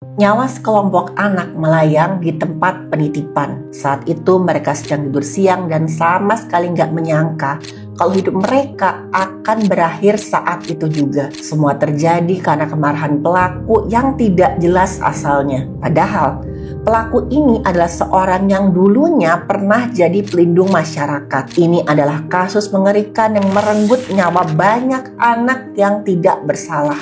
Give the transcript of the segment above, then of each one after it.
Nyawa sekelompok anak melayang di tempat penitipan. Saat itu mereka sedang tidur siang dan sama sekali nggak menyangka kalau hidup mereka akan berakhir saat itu juga. Semua terjadi karena kemarahan pelaku yang tidak jelas asalnya. Padahal pelaku ini adalah seorang yang dulunya pernah jadi pelindung masyarakat. Ini adalah kasus mengerikan yang merenggut nyawa banyak anak yang tidak bersalah.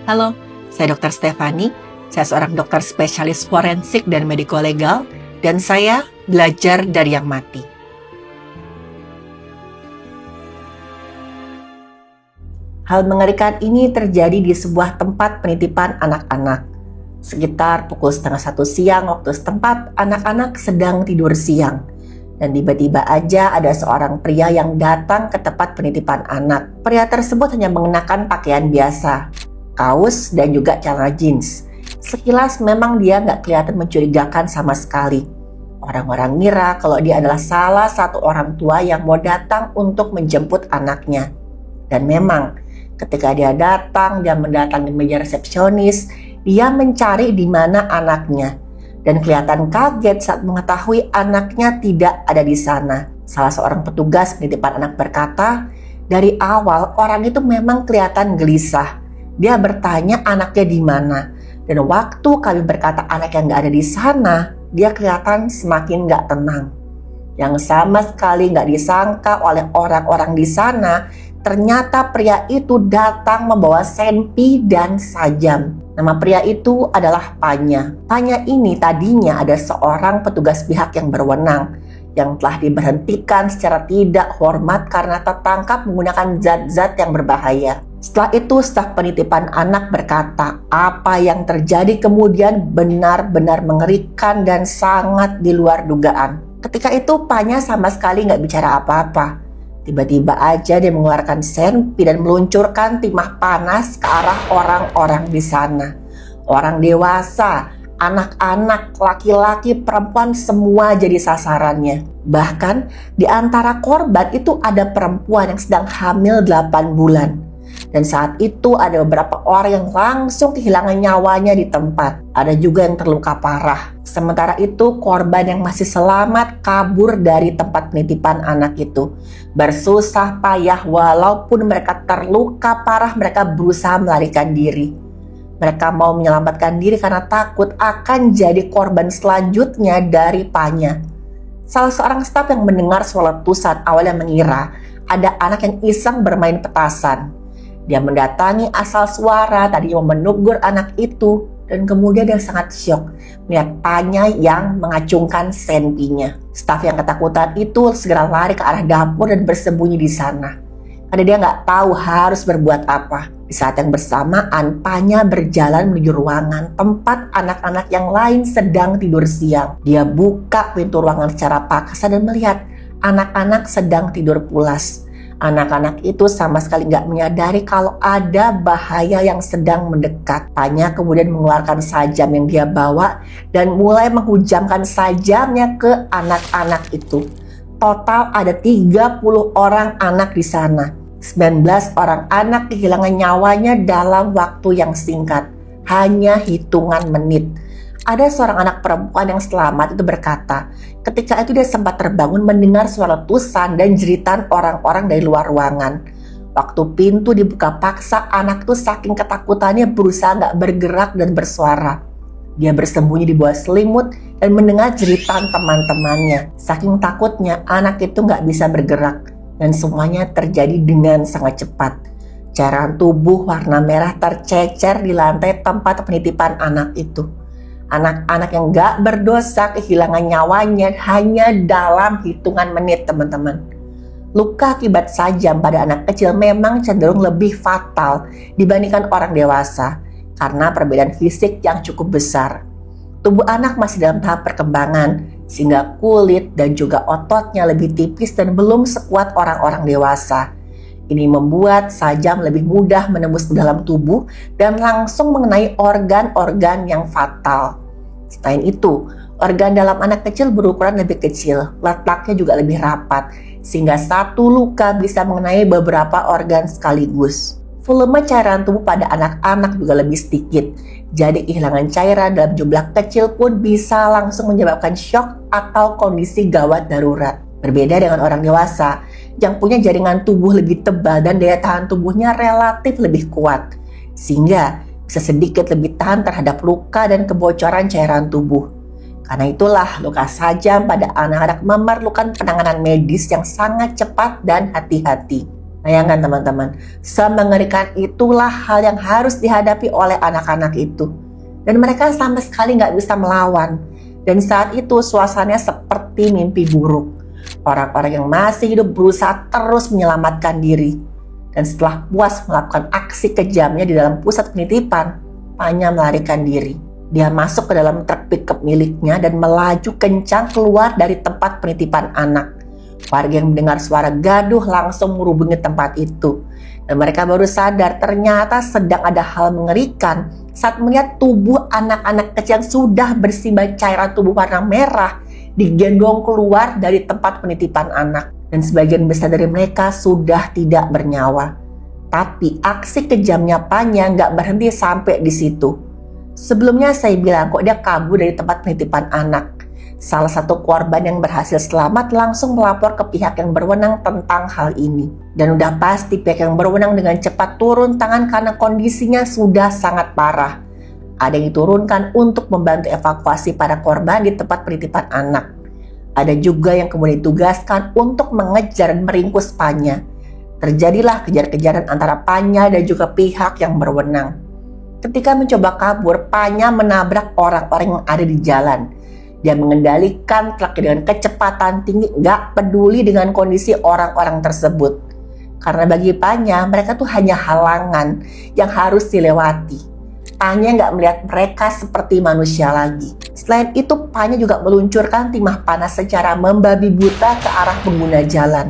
Halo, saya Dr. Stefani. Saya seorang dokter spesialis forensik dan mediko-legal, dan saya belajar dari yang mati. Hal mengerikan ini terjadi di sebuah tempat penitipan anak-anak. Sekitar pukul 12:30 siang waktu setempat, anak-anak sedang tidur siang. Dan tiba-tiba aja ada seorang pria yang datang ke tempat penitipan anak. Pria tersebut hanya mengenakan pakaian biasa, kaos dan juga celana jeans. Sekilas memang dia nggak kelihatan mencurigakan sama sekali. Orang-orang ngira kalau dia adalah salah satu orang tua yang mau datang untuk menjemput anaknya. Dan memang ketika dia datang dan mendatangi meja resepsionis, dia mencari di mana anaknya. Dan kelihatan kaget saat mengetahui anaknya tidak ada di sana. Salah seorang petugas penitipan anak berkata, dari awal orang itu memang kelihatan gelisah. Dia bertanya anaknya di mana. Dan waktu kami berkata anak yang nggak ada di sana, dia kelihatan semakin nggak tenang. Yang sama sekali nggak disangka oleh orang-orang di sana, ternyata pria itu datang membawa senpi dan sajam. Nama pria itu adalah Panya. Panya ini tadinya ada seorang petugas pihak yang berwenang, yang telah diberhentikan secara tidak hormat karena tertangkap menggunakan zat-zat yang berbahaya. Setelah itu staf penitipan anak berkata, apa yang terjadi kemudian benar-benar mengerikan dan sangat di luar dugaan. Ketika itu Panya sama sekali nggak bicara apa-apa. Tiba-tiba aja dia mengeluarkan senpi dan meluncurkan timah panas ke arah orang-orang di sana. Orang dewasa, anak-anak, laki-laki, perempuan semua jadi sasarannya. Bahkan di antara korban itu ada perempuan yang sedang hamil 8 bulan. Dan saat itu ada beberapa orang yang langsung kehilangan nyawanya di tempat. Ada juga yang terluka parah. Sementara itu korban yang masih selamat kabur dari tempat penitipan anak itu. Bersusah payah walaupun mereka terluka parah, mereka berusaha melarikan diri. Mereka mau menyelamatkan diri karena takut akan jadi korban selanjutnya dari Panya. Salah seorang staf yang mendengar suara letusan awalnya mengira ada anak yang iseng bermain petasan. Dia mendatangi asal suara tadi mau menegur anak itu, dan kemudian dia sangat syok melihat Panya yang mengacungkan senpinya. Staf yang ketakutan itu segera lari ke arah dapur dan bersembunyi di sana. Karena dia nggak tahu harus berbuat apa. Di saat yang bersamaan, Panya berjalan menuju ruangan tempat anak-anak yang lain sedang tidur siang. Dia buka pintu ruangan secara paksa dan melihat anak-anak sedang tidur pulas. Anak-anak itu sama sekali nggak menyadari kalau ada bahaya yang sedang mendekat. Panya kemudian mengeluarkan sajam yang dia bawa dan mulai menghujamkan sajamnya ke anak-anak itu. Total ada 30 orang anak di sana. 19 orang anak kehilangan nyawanya dalam waktu yang singkat. Hanya hitungan menit. Ada seorang anak perempuan yang selamat itu berkata, ketika itu dia sempat terbangun mendengar suara letusan dan jeritan orang-orang dari luar ruangan. Waktu pintu dibuka paksa, anak itu saking ketakutannya berusaha gak bergerak dan bersuara. Dia bersembunyi di bawah selimut dan mendengar jeritan teman-temannya. Saking takutnya, anak itu gak bisa bergerak. Dan semuanya terjadi dengan sangat cepat. Cairan tubuh warna merah tercecer di lantai tempat penitipan anak itu. Anak-anak yang gak berdosa kehilangan nyawanya hanya dalam hitungan menit, teman-teman. Luka akibat sajam pada anak kecil memang cenderung lebih fatal dibandingkan orang dewasa karena perbedaan fisik yang cukup besar. Tubuh anak masih dalam tahap perkembangan, sehingga kulit dan juga ototnya lebih tipis dan belum sekuat orang-orang dewasa. Ini membuat sajam lebih mudah menembus ke dalam tubuh dan langsung mengenai organ-organ yang fatal. Selain itu, organ dalam anak kecil berukuran lebih kecil, letaknya juga lebih rapat, sehingga satu luka bisa mengenai beberapa organ sekaligus. Volume cairan tubuh pada anak-anak juga lebih sedikit, jadi kehilangan cairan dalam jumlah kecil pun bisa langsung menyebabkan syok atau kondisi gawat darurat. Berbeda dengan orang dewasa yang punya jaringan tubuh lebih tebal dan daya tahan tubuhnya relatif lebih kuat, sehingga bisa sedikit lebih tahan terhadap luka dan kebocoran cairan tubuh. Karena itulah luka sajam pada anak-anak memerlukan penanganan medis yang sangat cepat dan hati-hati. Bayangkan teman-teman, semengerikan itulah hal yang harus dihadapi oleh anak-anak itu. Dan mereka sama sekali nggak bisa melawan. Dan saat itu suasananya seperti mimpi buruk. Orang-orang yang masih hidup berusaha terus menyelamatkan diri. Dan setelah puas melakukan aksi kejamnya di dalam pusat penitipan, Panya melarikan diri. Dia masuk ke dalam truk pickup miliknya dan melaju kencang keluar dari tempat penitipan anak. Warga yang mendengar suara gaduh langsung merubungi tempat itu. Dan mereka baru sadar ternyata sedang ada hal mengerikan saat melihat tubuh anak-anak kecil yang sudah bersimbah cairan tubuh warna merah digendong keluar dari tempat penitipan anak. Dan sebagian besar dari mereka sudah tidak bernyawa. Tapi aksi kejamnya Panya nggak berhenti sampai di situ. Sebelumnya saya bilang kok dia kabur dari tempat penitipan anak. Salah satu korban yang berhasil selamat langsung melapor ke pihak yang berwenang tentang hal ini. Dan udah pasti pihak yang berwenang dengan cepat turun tangan karena kondisinya sudah sangat parah. Ada yang diturunkan untuk membantu evakuasi para korban di tempat penitipan anak. Ada juga yang kemudian ditugaskan untuk mengejar dan meringkus Panya. Terjadilah kejar-kejaran antara Panya dan juga pihak yang berwenang. Ketika mencoba kabur, Panya menabrak orang-orang yang ada di jalan. Dia mengendalikan truk dengan kecepatan tinggi, gak peduli dengan kondisi orang-orang tersebut. Karena bagi Panya, mereka tuh hanya halangan yang harus dilewati. Panya gak melihat mereka seperti manusia lagi. Selain itu, Panya juga meluncurkan timah panas secara membabi buta ke arah pengguna jalan.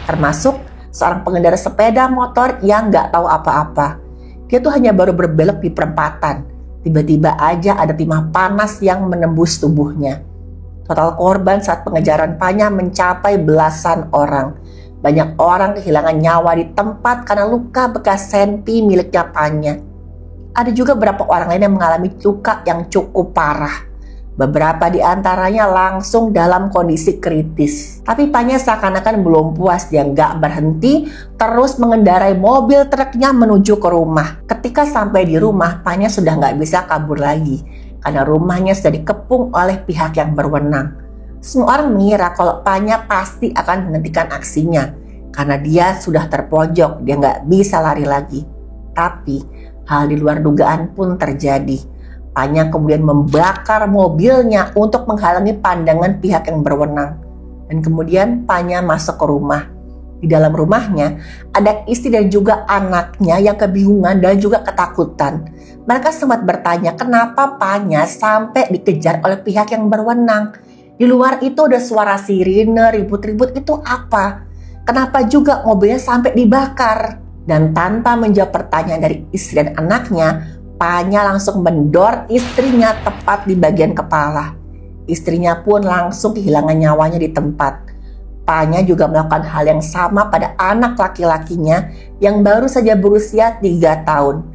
Termasuk seorang pengendara sepeda motor yang gak tahu apa-apa. Dia tuh hanya baru berbelok di perempatan. Tiba-tiba aja ada timah panas yang menembus tubuhnya. Total korban saat pengejaran Panya mencapai belasan orang. Banyak orang kehilangan nyawa di tempat karena luka bekas senpi miliknya Panya. Ada juga beberapa orang lain yang mengalami luka yang cukup parah. Beberapa di antaranya langsung dalam kondisi kritis. Tapi Panya seakan-akan belum puas, dia nggak berhenti, terus mengendarai mobil truknya menuju ke rumah. Ketika sampai di rumah, Panya sudah nggak bisa kabur lagi, karena rumahnya sudah dikepung oleh pihak yang berwenang. Semua orang mengira kalau Panya pasti akan menghentikan aksinya, karena dia sudah terpojok, dia nggak bisa lari lagi. Tapi hal di luar dugaan pun terjadi. Panya kemudian membakar mobilnya untuk menghalangi pandangan pihak yang berwenang. Dan kemudian Panya masuk ke rumah. Di dalam rumahnya ada istri dan juga anaknya yang kebingungan dan juga ketakutan. Mereka sempat bertanya kenapa Panya sampai dikejar oleh pihak yang berwenang. Di luar itu ada suara sirine, ribut-ribut, itu apa? Kenapa juga mobilnya sampai dibakar? Dan tanpa menjawab pertanyaan dari istri dan anaknya, Panya langsung mendor istrinya tepat di bagian kepala. Istrinya pun langsung kehilangan nyawanya di tempat. Panya juga melakukan hal yang sama pada anak laki-lakinya yang baru saja berusia 3 tahun.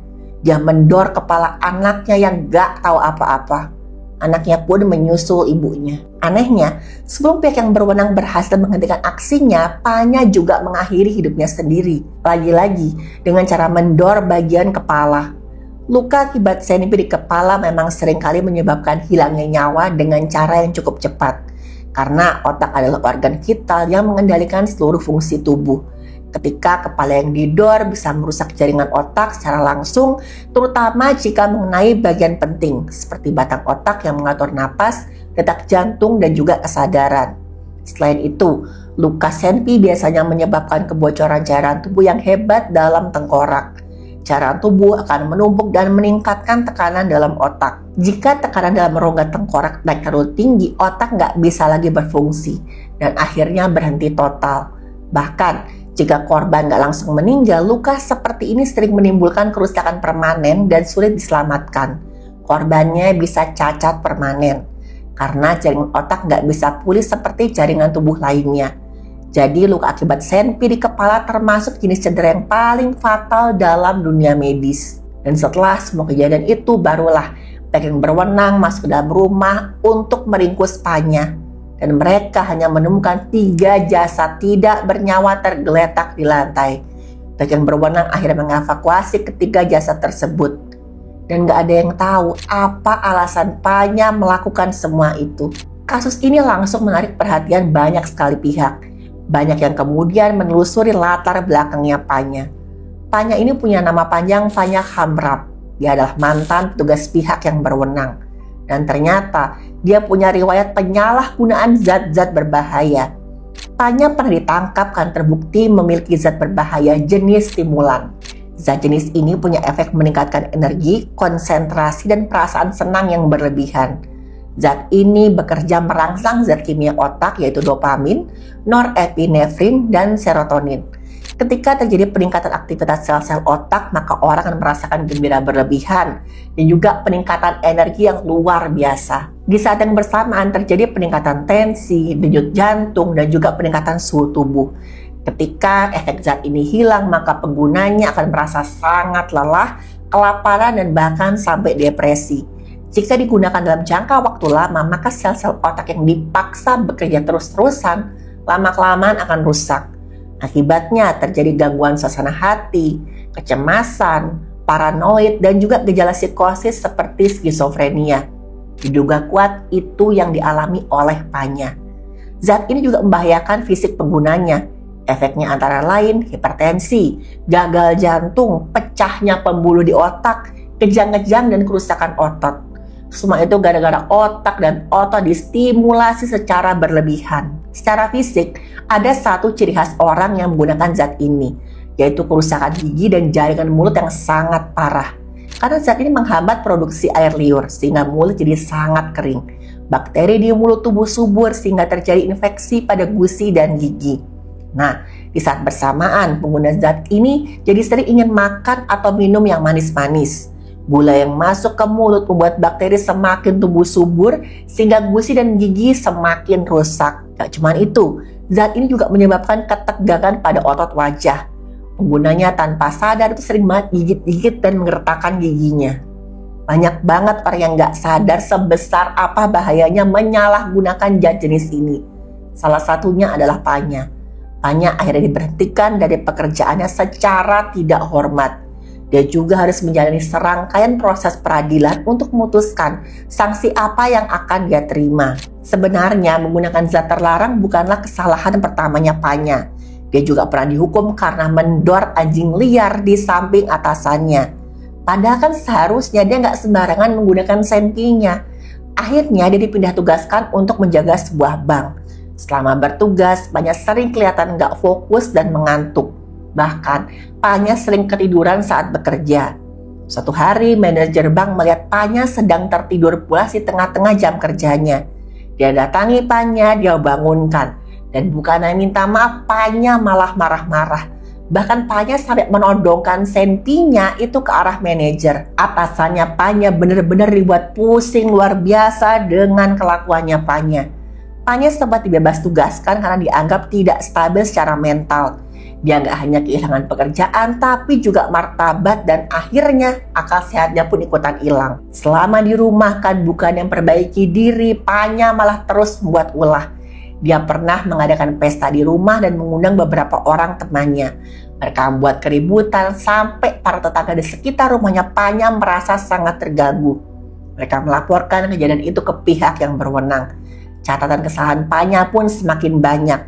Dia mendor kepala anaknya yang gak tahu apa-apa. Anaknya pun menyusul ibunya. Anehnya, sebelum pihak yang berwenang berhasil menghentikan aksinya, Panya juga mengakhiri hidupnya sendiri. Lagi-lagi dengan cara mendor bagian kepala. Luka akibat senpi di kepala memang seringkali menyebabkan hilangnya nyawa dengan cara yang cukup cepat. Karena otak adalah organ vital yang mengendalikan seluruh fungsi tubuh. Ketika kepala yang didor bisa merusak jaringan otak secara langsung, terutama jika mengenai bagian penting, seperti batang otak yang mengatur napas, detak jantung, dan juga kesadaran. Selain itu, luka senpi biasanya menyebabkan kebocoran cairan tubuh yang hebat dalam tengkorak. Cairan tubuh akan menumpuk dan meningkatkan tekanan dalam otak. Jika tekanan dalam rongga tengkorak naik terlalu tinggi, otak nggak bisa lagi berfungsi dan akhirnya berhenti total. Bahkan Jika korban nggak langsung meninggal, luka seperti ini sering menimbulkan kerusakan permanen dan sulit diselamatkan. Korbannya bisa cacat permanen karena jaringan otak nggak bisa pulih seperti jaringan tubuh lainnya. Jadi luka akibat senpi di kepala termasuk jenis cedera yang paling fatal dalam dunia medis. Dan setelah semua kejadian itu, barulah pihak yang berwenang masuk ke dalam rumah untuk meringkus Panya. Dan mereka hanya menemukan 3 jasad tidak bernyawa tergeletak di lantai. Pihak yang berwenang akhirnya mengevakuasi ketiga jasad tersebut. Dan gak ada yang tahu apa alasan Panya melakukan semua itu. Kasus ini langsung menarik perhatian banyak sekali pihak. Banyak yang kemudian menelusuri latar belakangnya Panya. Panya ini punya nama panjang Panya Khamrab. Dia adalah mantan petugas pihak yang berwenang. Dan ternyata dia punya riwayat penyalahgunaan zat-zat berbahaya. Panya pernah ditangkap karena terbukti memiliki zat berbahaya jenis stimulan. Zat jenis ini punya efek meningkatkan energi, konsentrasi, dan perasaan senang yang berlebihan. Zat ini bekerja merangsang zat kimia otak yaitu dopamin, norepinefrin, dan serotonin. Ketika terjadi peningkatan aktivitas sel-sel otak, maka orang akan merasakan gembira berlebihan dan juga peningkatan energi yang luar biasa. Di saat yang bersamaan terjadi peningkatan tensi, denyut jantung, dan juga peningkatan suhu tubuh. Ketika efek zat ini hilang, maka penggunanya akan merasa sangat lelah, kelaparan, dan bahkan sampai depresi. Jika digunakan dalam jangka waktu lama, maka sel-sel otak yang dipaksa bekerja terus-terusan, lama-kelamaan akan rusak. Akibatnya terjadi gangguan suasana hati, kecemasan, paranoid, dan juga gejala psikosis seperti skizofrenia. Diduga kuat itu yang dialami oleh Panya. Zat ini juga membahayakan fisik penggunanya. Efeknya antara lain hipertensi, gagal jantung, pecahnya pembuluh di otak, kejang-kejang, dan kerusakan otot. Semua itu gara-gara otak dan otot distimulasi secara berlebihan. Secara fisik, ada satu ciri khas orang yang menggunakan zat ini, yaitu kerusakan gigi dan jaringan mulut yang sangat parah. Karena zat ini menghambat produksi air liur, sehingga mulut jadi sangat kering. Bakteri di mulut tubuh subur sehingga terjadi infeksi pada gusi dan gigi. Nah, di saat bersamaan, pengguna zat ini jadi sering ingin makan atau minum yang manis-manis. Gula yang masuk ke mulut membuat bakteri semakin tumbuh subur sehingga gusi dan gigi semakin rusak. Gak cuma itu, zat ini juga menyebabkan ketegangan pada otot wajah. Penggunanya tanpa sadar itu sering banget gigit-gigit dan menggertakkan giginya. Banyak banget orang yang gak sadar sebesar apa bahayanya menyalahgunakan zat jenis ini. Salah satunya adalah Panya. Panya akhirnya diberhentikan dari pekerjaannya secara tidak hormat. Dia juga harus menjalani serangkaian proses peradilan untuk memutuskan sanksi apa yang akan dia terima. Sebenarnya menggunakan zat terlarang bukanlah kesalahan pertamanya Panya. Dia juga pernah dihukum karena mendor anjing liar di samping atasannya. Padahal kan seharusnya dia nggak sembarangan menggunakan senpinya. Akhirnya dia dipindah tugaskan untuk menjaga sebuah bank. Selama bertugas, Panya sering kelihatan nggak fokus dan mengantuk. Bahkan, Panya sering ketiduran saat bekerja. Suatu hari, manajer bank melihat Panya sedang tertidur pulas di tengah-tengah jam kerjanya. Dia datangi Panya, dia bangunkan. Dan bukannya minta maaf, Panya malah marah-marah. Bahkan Panya sampai menodongkan senpinya itu ke arah manajer. Atasannya Panya benar-benar dibuat pusing luar biasa dengan kelakuannya Panya. Panya sempat dibebas tugaskan karena dianggap tidak stabil secara mental. Dia nggak hanya kehilangan pekerjaan, tapi juga martabat dan akhirnya akal sehatnya pun ikutan hilang. Selama di rumah kan bukan yang perbaiki diri, Panya malah terus membuat ulah. Dia pernah mengadakan pesta di rumah dan mengundang beberapa orang temannya. Mereka membuat keributan sampai para tetangga di sekitar rumahnya Panya merasa sangat terganggu. Mereka melaporkan kejadian itu ke pihak yang berwenang. Catatan kesalahan Panya pun semakin banyak.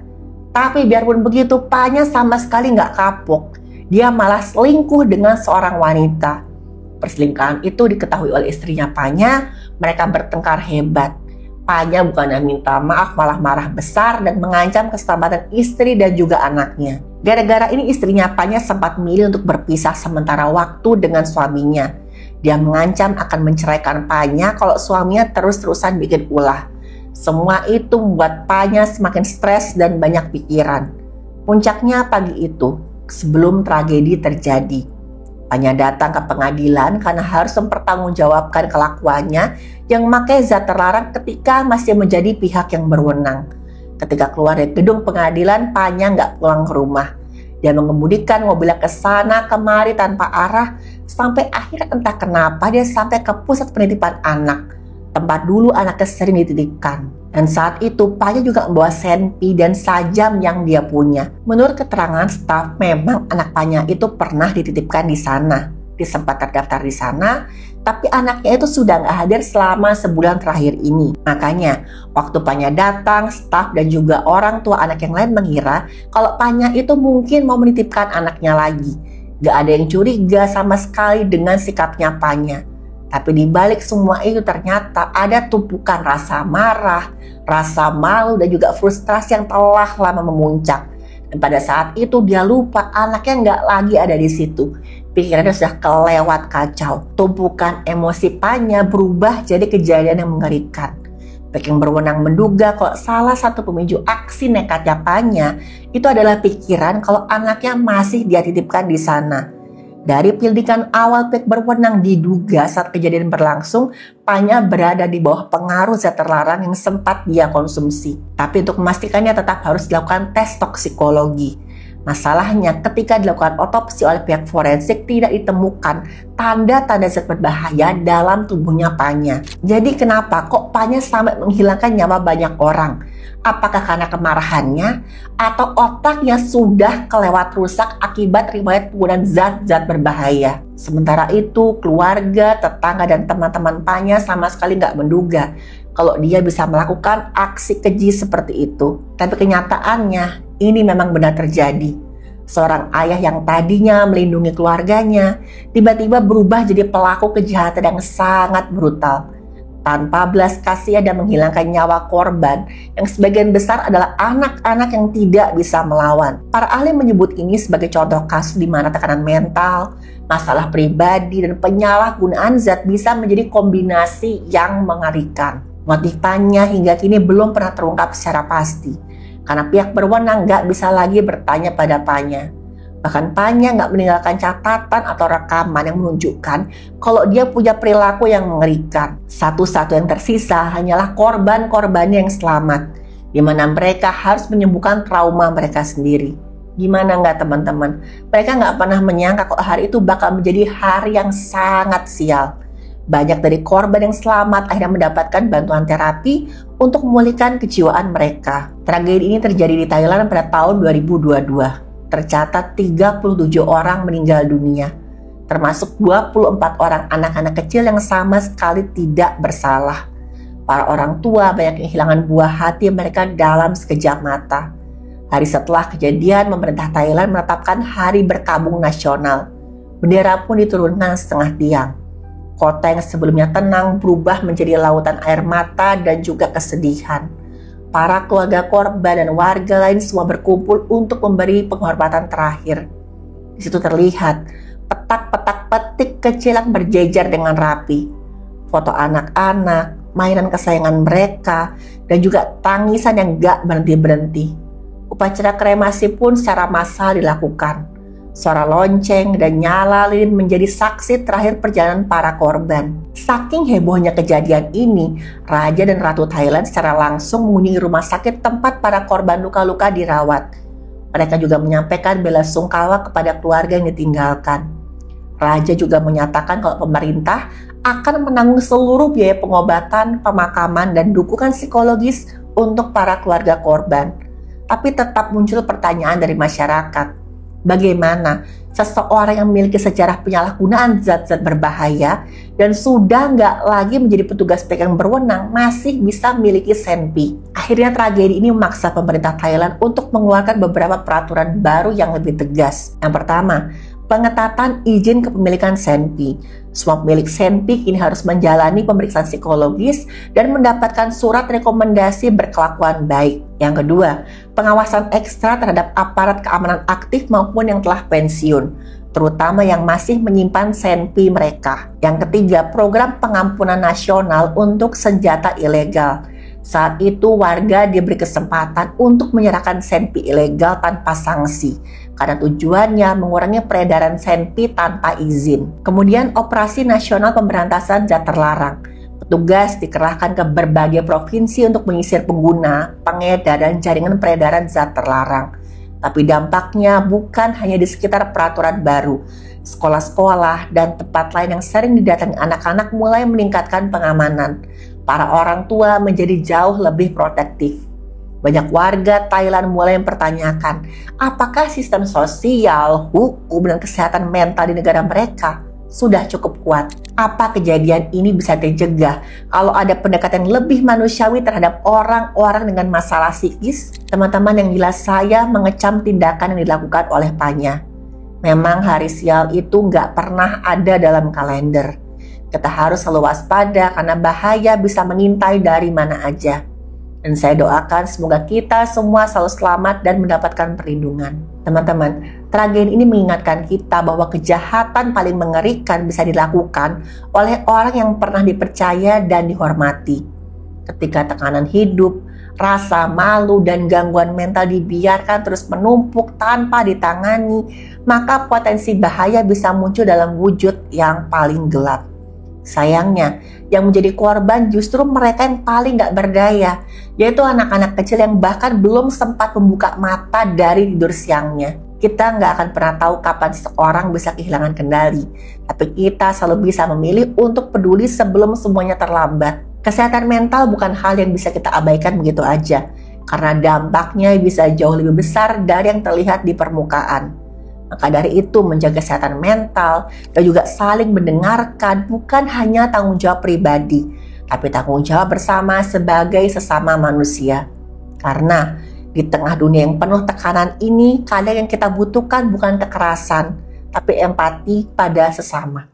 Tapi biarpun begitu, Panya sama sekali nggak kapok. Dia malah selingkuh dengan seorang wanita. Perselingkuhan itu diketahui oleh istrinya Panya. Mereka bertengkar hebat. Panya bukannya minta maaf, malah marah besar dan mengancam keselamatan istri dan juga anaknya. Gara-gara ini istrinya Panya sempat milih untuk berpisah sementara waktu dengan suaminya. Dia mengancam akan menceraikan Panya kalau suaminya terus-terusan bikin ulah. Semua itu membuat Panya semakin stres dan banyak pikiran. Puncaknya pagi itu, sebelum tragedi terjadi. Panya datang ke pengadilan karena harus mempertanggungjawabkan kelakuannya yang memakai zat terlarang ketika masih menjadi pihak yang berwenang. Ketika keluar dari gedung pengadilan, Panya nggak pulang ke rumah. Dia mengemudikan mobilnya ke sana kemari tanpa arah, sampai akhirnya entah kenapa dia sampai ke pusat penitipan anak, tempat dulu anaknya sering dititipkan. Dan saat itu Panya juga membawa senpi dan sajam yang dia punya. Menurut keterangan staf, memang anak Panya itu pernah dititipkan di sana. Dia sempat terdaftar di sana, tapi anaknya itu sudah nggak hadir selama sebulan terakhir ini. Makanya waktu Panya datang, staf dan juga orang tua anak yang lain mengira kalau Panya itu mungkin mau menitipkan anaknya lagi. Gak ada yang curiga sama sekali dengan sikapnya Panya. Tapi di balik semua itu ternyata ada tumpukan rasa marah, rasa malu dan juga frustrasi yang telah lama memuncak. Dan pada saat itu dia lupa anaknya nggak lagi ada di situ. Pikirannya sudah kelewat kacau. Tumpukan emosi Panya berubah jadi kejadian yang mengerikan. Pihak yang berwenang menduga kalau salah satu pemicu aksi nekatnya Panya itu adalah pikiran kalau anaknya masih dia titipkan di sana. Dari penyelidikan awal, pihak berwenang diduga saat kejadian berlangsung, Panya berada di bawah pengaruh zat terlarang yang sempat dia konsumsi. Tapi untuk memastikannya tetap harus dilakukan tes toksikologi. Masalahnya ketika dilakukan otopsi oleh pihak forensik tidak ditemukan tanda-tanda zat berbahaya dalam tubuhnya Panya. Jadi kenapa kok Panya sampai menghilangkan nyawa banyak orang? Apakah karena kemarahannya atau otaknya sudah kelewat rusak akibat riwayat penggunaan zat-zat berbahaya? Sementara itu keluarga, tetangga dan teman-teman Panya sama sekali nggak menduga kalau dia bisa melakukan aksi keji seperti itu. Tapi kenyataannya ini memang benar terjadi. Seorang ayah yang tadinya melindungi keluarganya tiba-tiba berubah jadi pelaku kejahatan yang sangat brutal. Tanpa belas kasihan dan menghilangkan nyawa korban yang sebagian besar adalah anak-anak yang tidak bisa melawan. Para ahli menyebut ini sebagai contoh kasus di mana tekanan mental, masalah pribadi, dan penyalahgunaan zat bisa menjadi kombinasi yang mengerikan. Motif Panya hingga kini belum pernah terungkap secara pasti, karena pihak berwenang nggak bisa lagi bertanya pada Panya. Bahkan Panya nggak meninggalkan catatan atau rekaman yang menunjukkan kalau dia punya perilaku yang mengerikan. Satu-satu yang tersisa hanyalah korban-korbannya yang selamat, di mana mereka harus menyembuhkan trauma mereka sendiri. Gimana nggak teman-teman? Mereka nggak pernah menyangka kok hari itu bakal menjadi hari yang sangat sial. Banyak dari korban yang selamat akhirnya mendapatkan bantuan terapi untuk memulihkan kejiwaan mereka. Tragedi ini terjadi di Thailand pada tahun 2022. Tercatat 37 orang meninggal dunia, termasuk 24 orang anak-anak kecil yang sama sekali tidak bersalah. Para orang tua banyak kehilangan buah hati mereka dalam sekejap mata. Hari setelah kejadian, pemerintah Thailand menetapkan Hari Berkabung Nasional. Bendera pun diturunkan setengah tiang. Kota yang sebelumnya tenang berubah menjadi lautan air mata dan juga kesedihan. Para keluarga korban dan warga lain semua berkumpul untuk memberi penghormatan terakhir. Di situ terlihat petak-petak petik kecil yang berjejer dengan rapi. Foto anak-anak, mainan kesayangan mereka, dan juga tangisan yang gak berhenti-berhenti. Upacara kremasi pun secara massal dilakukan. Suara lonceng dan nyala lilin menjadi saksi terakhir perjalanan para korban. Saking hebohnya kejadian ini, Raja dan Ratu Thailand secara langsung mengunjungi rumah sakit tempat para korban luka-luka dirawat. Mereka juga menyampaikan bela sungkawa kepada keluarga yang ditinggalkan. Raja juga menyatakan kalau pemerintah akan menanggung seluruh biaya pengobatan, pemakaman, dan dukungan psikologis untuk para keluarga korban. Tapi tetap muncul pertanyaan dari masyarakat. Bagaimana seseorang yang memiliki sejarah penyalahgunaan zat-zat berbahaya dan sudah nggak lagi menjadi petugas pihak yang berwenang masih bisa memiliki senpi? Akhirnya tragedi ini memaksa pemerintah Thailand untuk mengeluarkan beberapa peraturan baru yang lebih tegas. Yang pertama, pengetatan izin kepemilikan senpi. Semua pemilik senpi kini harus menjalani pemeriksaan psikologis dan mendapatkan surat rekomendasi berkelakuan baik. Yang kedua, pengawasan ekstra terhadap aparat keamanan aktif maupun yang telah pensiun, terutama yang masih menyimpan senpi mereka. Yang ketiga, program pengampunan nasional untuk senjata ilegal. Saat itu warga diberi kesempatan untuk menyerahkan senpi ilegal tanpa sanksi karena tujuannya mengurangi peredaran senpi tanpa izin. Kemudian Operasi Nasional Pemberantasan Zat Terlarang. Petugas dikerahkan ke berbagai provinsi untuk menyisir pengguna, pengedar, dan jaringan peredaran zat terlarang. Tapi dampaknya bukan hanya di sekitar peraturan baru. Sekolah-sekolah dan tempat lain yang sering didatangi anak-anak mulai meningkatkan pengamanan. Para orang tua menjadi jauh lebih protektif. Banyak warga Thailand mulai mempertanyakan apakah sistem sosial, hukum, dan kesehatan mental di negara mereka sudah cukup kuat. Apa kejadian ini bisa dicegah kalau ada pendekatan yang lebih manusiawi terhadap orang-orang dengan masalah psikis? Teman-teman, yang jelas saya mengecam tindakan yang dilakukan oleh Panya. Memang hari sial itu nggak pernah ada dalam kalender. Kita harus selalu waspada karena bahaya bisa mengintai dari mana aja. Dan saya doakan semoga kita semua selalu selamat dan mendapatkan perlindungan. Teman-teman, tragedi ini mengingatkan kita bahwa kejahatan paling mengerikan bisa dilakukan oleh orang yang pernah dipercaya dan dihormati. Ketika tekanan hidup, rasa malu, dan gangguan mental dibiarkan terus menumpuk tanpa ditangani, maka potensi bahaya bisa muncul dalam wujud yang paling gelap. Sayangnya, yang menjadi korban justru mereka yang paling gak berdaya, yaitu anak-anak kecil yang bahkan belum sempat membuka mata dari tidur siangnya. Kita gak akan pernah tahu kapan seseorang bisa kehilangan kendali, tapi kita selalu bisa memilih untuk peduli sebelum semuanya terlambat. Kesehatan mental bukan hal yang bisa kita abaikan begitu aja, karena dampaknya bisa jauh lebih besar dari yang terlihat di permukaan. Maka dari itu menjaga kesehatan mental dan juga saling mendengarkan bukan hanya tanggung jawab pribadi, tapi tanggung jawab bersama sebagai sesama manusia. Karena di tengah dunia yang penuh tekanan ini, kadang yang kita butuhkan bukan kekerasan, tapi empati pada sesama.